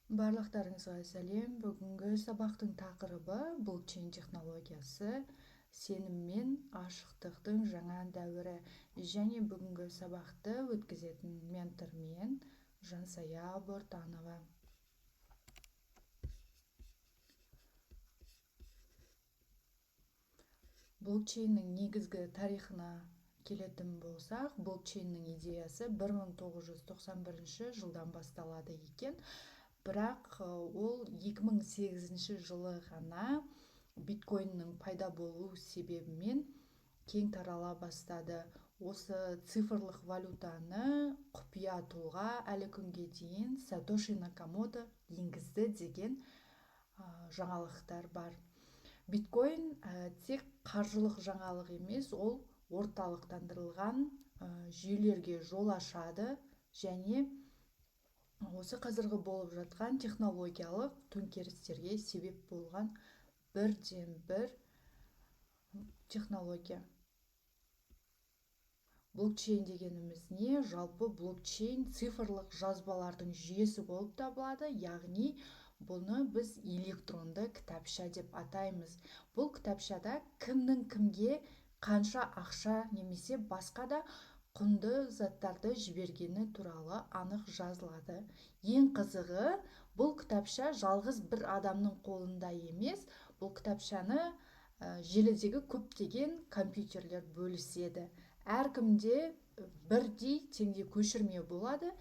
Барлықтарыңызға сәлем. Бүгінгі сабақтың тақырыбы блокчейн технологиясы, сенім мен ашықтықтың жаңа дәуірі. Және бүгінгі сабақты өткізетін ментор мен Жансая Бортанова. Блокчейннің негізгі тарихына келетін болсақ, блокчейннің идеясы 1991 жылдан басталады екен. Бірақ ол 2008 жылы ғана биткоиннің пайда болу себебімен кең тарала бастады. Осы цифрлық валютаны құпия тұлға әлі күнге дейін Сатоши Накамото енгізді деген жаңалықтар бар. Биткоин тек қаржылық жаңалық емес, ол орталықтандырылған жүйелерге жол ашады және осы қазіргі болып жатқан технологиялық төңкерістерге себеп болған бірден бір технология. Блокчейн дегеніміз не? Жалпы блокчейн цифрлық жазбалардың жүйесі болып табылады, яғни бұны біз электронды кітапша деп атаймыз. Бұл кітапшада кімнің кімге қанша ақша немесе басқа да құнды заттарды жібергені туралы анық жазылады. Ең қызығы, бұл кітапша жалғыз бір адамның қолында емес, бұл кітапшаны желідегі көптеген компьютерлер бөліседі. Әркімде бірдей теңде көшірме болады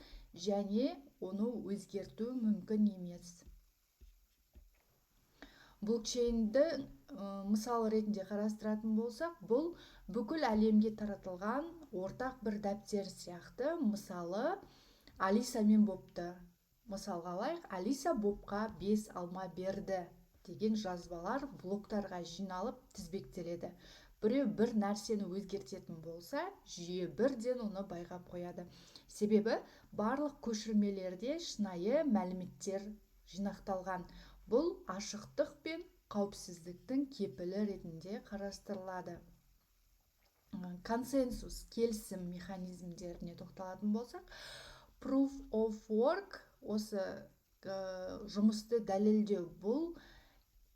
және оны өзгерту мүмкін емес. Блокчейнді мысал ретінде қарастыратын болсақ, бұл бүкіл әлемге таратылған ортақ бір дәптер сияқты. Мысалы, Алиса мен Бобты мысалға алайық. Алиса Бобқа 5 алма берді деген жазбалар блоктарға жиналып тізбектеледі. Біреу бір нәрсені өзгертетін болса, жүйе бірден оны байқап қояды. Себебі барлық көшірмелерде шынайы мәліметтер жинақталған. Бұл ашықтық пен қауіпсіздіктің кепілі ретінде қарастырылады. Консенсус, келісім механизмдеріне тоқталатын болсақ, proof of work, осы жұмысты дәлелдеу, бұл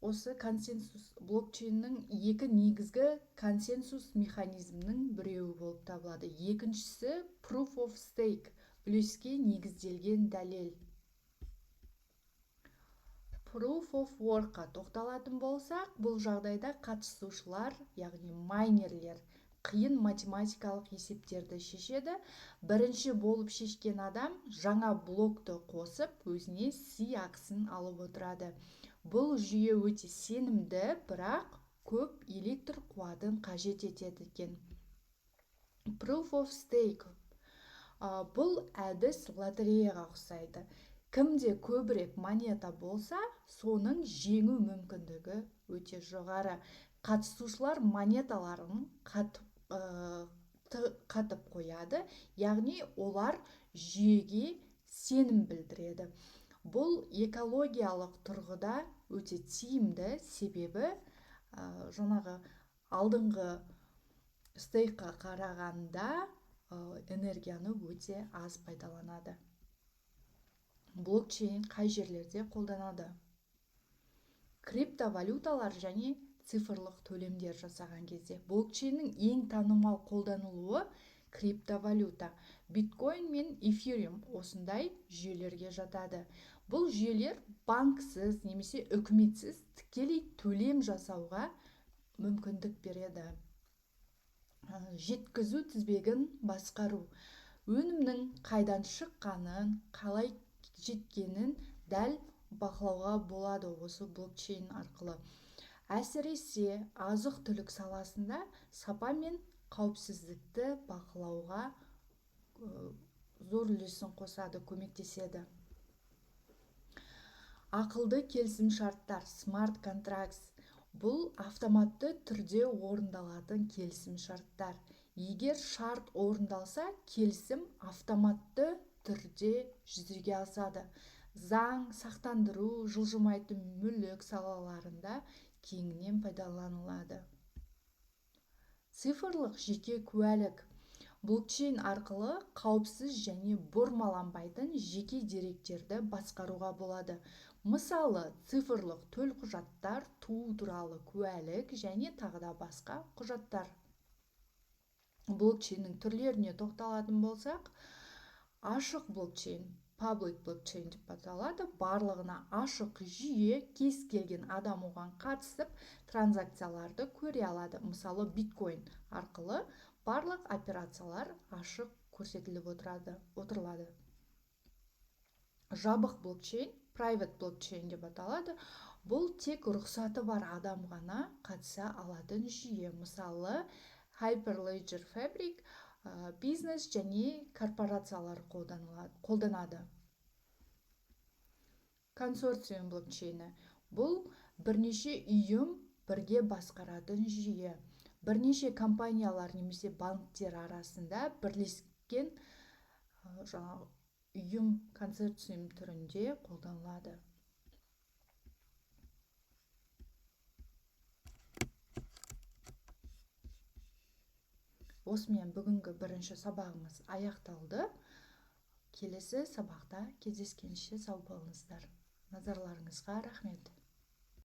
осы консенсус блокчейннің екі негізгі консенсус механизмінің біреуі болып табылады. Екіншісі proof of stake, үлеске негізделген дәлел. Proof of work'a тоқталатын болсақ, бұл жағдайда қатысушылар, яғни майнерлер, қиын математикалық есептерді шешеді. Бірінші болып шешкен адам жаңа блокты қосып, өзіне ақысын алып отырады. Бұл жүйе өте сенімді, бірақ көп электр қуатын қажет етеді екен. Proof of stake, бұл әдіс лотереяға ұқсайды. Кімде көбірек монета болса, соның жеңу мүмкіндігі өте жоғары. Қатысушылар монеталарын қатып қояды, яғни олар жүйеге сенім білдіреді. Бұл экологиялық тұрғыда өте тиімді, себебі жаңағы алдыңғы стейкқа қарағанда энергияны өте аз пайдаланады. Блокчейн қай жерлерде қолданады? Криптовалюталар және цифрлық төлемдер жасаған кезде. Блокчейннің ең танымал қолданылуы криптовалюта. Биткоин мен эфириум осындай жүйелерге жатады. Бұл жүйелер банксіз немесе үкіметсіз тікелей төлем жасауға мүмкіндік береді. Жеткізу тізбегін басқару. Өнімнің қайдан шыққанын, қалай жеткенін дәл бақылауға болады осы блокчейн арқылы. Әсіресе азық-түлік саласында сапа мен қауіпсіздікті бақылауға зор үлесін қосады, көмектеседі. Ақылды келісім шарттар, smart contracts, бұл автоматты түрде орындалатын келісім шарттар. Егер шарт орындалса, келісім автоматты түрде жүзеге асады. Заң, сақтандыру, жылжымайтын мүлік салаларында кеңінен пайдаланылады. Цифрлық жеке куәлік, Блокчейн арқылы қауіпсіз және бұрмаланбайтын жеке деректерді басқаруға болады. Мысалы, цифрлық төлқұжаттар, туу туралы куәлік және тағы да басқа құжаттар. Блокчейннің түрлеріне тоқталатын болсақ, ашық блокчейн, public блокчейн деп аталады. Барлығына ашық жүйе, кез келген адам оған қатысып, транзакцияларды көре алады. Мысалы, биткоин арқылы барлық операциялар ашық көрсетіліп отырылады. Жабық блокчейн, private блокчейн деп аталады. Бұл тек рұқсаты бар адам ғана қатыса алатын жүйе. Мысалы, Hyperledger Fabric бизнес және корпорациялар қолданады. Консорциум блокчейні. Бұл бірнеше ұйым бірге басқаратын жүйе. Бірнеше компаниялар немесе банктер арасында бірлескен ұйым консорциум түрінде қолданылады. Осымен бүгінгі бірінші сабағымыз аяқталды. Келесі сабақта кездескенше сау болыңыздар. Назарларыңызға рахмет.